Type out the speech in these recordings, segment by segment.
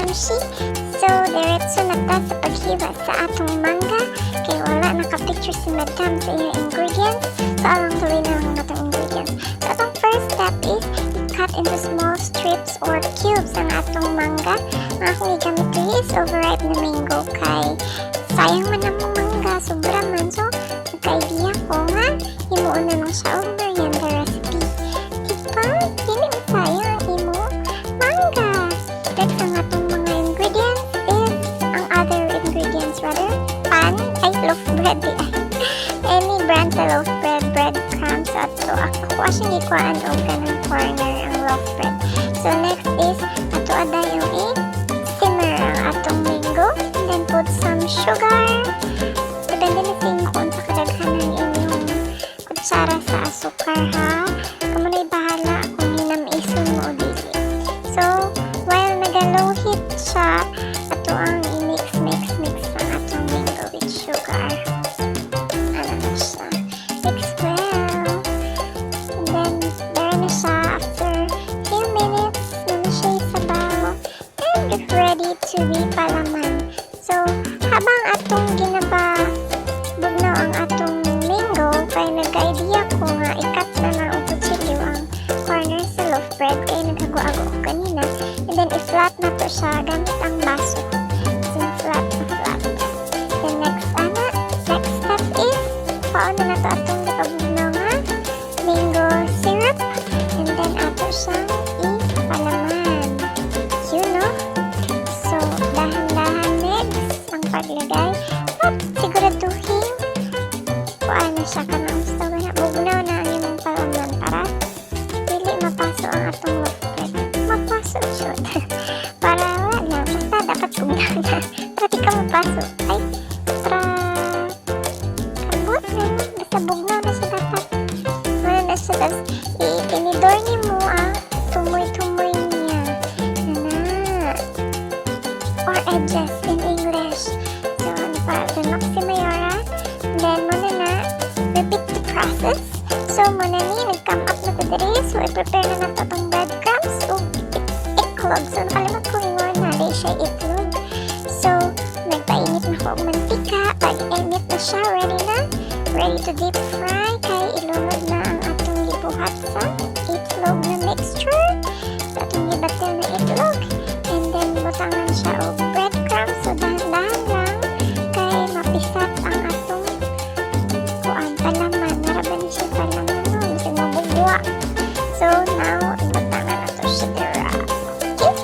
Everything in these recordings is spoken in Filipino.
kimchi. So, diretso na ta sa paghiwa sa atong mangga. Kaya wala nakapicture si Madam sa iyong ingredients. So, alang gawin na lang atong ingredients. So, atong first step is cut into small strips or cubes ang atong mangga. Ang akong igamit ko is overripe na mango kay sayang man ang mangga, sobra man. So, nagka-idea ko nga, himuon na lang siya og merienda recipe. Diba? Dili mo sayang ang imo mangga. Next ang atong mga ingredients is, ang other ingredients rather, loaf bread di ay. Any brand sa loaf bread, breadcrumbs, at so ako siyang ikuhaan o ganang corner ang loaf bread. So next is, ato ada yung simmer ang atong mango, and then put some sugar. Depende na sa inyo kung sa kadaghan ng inyong kutsara sa asukar ha. Kamuna'y bahala kung hinamison mo o dili. So, while nag-low heat siya, ato ang i-mix ang atong mango with sugar. Ano na siya? Mix well. And then, there na siya after few minutes. Na siya isabaw. And ready to be palaman. So, habang atong bugnaw ang atong mango, kaya nag-idea ko nga ikat na ng kutsilyo ang corner sa loaf bread kaya naghago-ago ko kanina. And then, i-flat na to siya gamit ang baso. So, flat. The next step is, paano na to atong nakabugnaw nga mango syrup. And then, ato siyang ipalaman. You know? So, dahan-dahan next ang paglagay. At siguraduhin paano siya ka na gusto na bugnaw na ang imong palaman para dili mapaso ang atong loaf bread. Mapaso siya. Para wala. Basta dapat bugnaw na. Para di ka mapaso. Ay, para kabot na. Basta bugnaw na siya dapat. Ano na siya. Tapos, itinidor ni mo ang tumoy-tumoy niya. Na. Or edges in English. So, ano pa? Tunok si Mayora. Then, muna na, repeat the process. So, muna ni, nag-come up na to diri. So, i-prepare na nato itong breadcrumbs o itlog. So, nakalimot ko ingon na rin siya itlog. So, nagpainit na ko ang mantika. Pag-init na siya, ready to deep fry. Kaya ilunod na ang atong gibuhat sa itlog na mixture. Sa atong gibatil na itlog. And then, butangan siya o breadcrumbs. So, dahan-dahan lang. Kaya mapisat ang atong palaman. Naraban siya palaman no. Kasi mabugwa. So, now, butangan na to siya dira. Okay?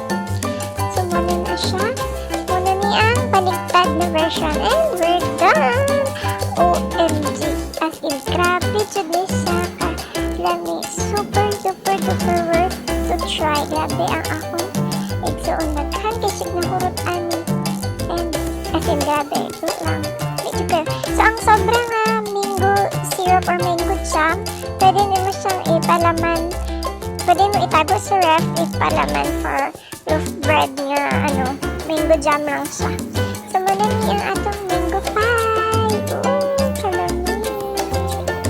So, muna na siya. Muna ni ang baligtad na version. And we're done! OMG! As in, grabe dyan ni siya ka. Lami, super duper worth to try. Grabe ang akong igsoon naghan. Kasi nahurot ani. And, as in, grabe. Ito lang. Medyo pero. So, ang sobrang mango syrup or mango jam, pwede mo siyang ipalaman. Pwede mo itago sa ref, ipalaman for loaf bread nga, mango jam lang siya. So, muna niya ang atong mango pie.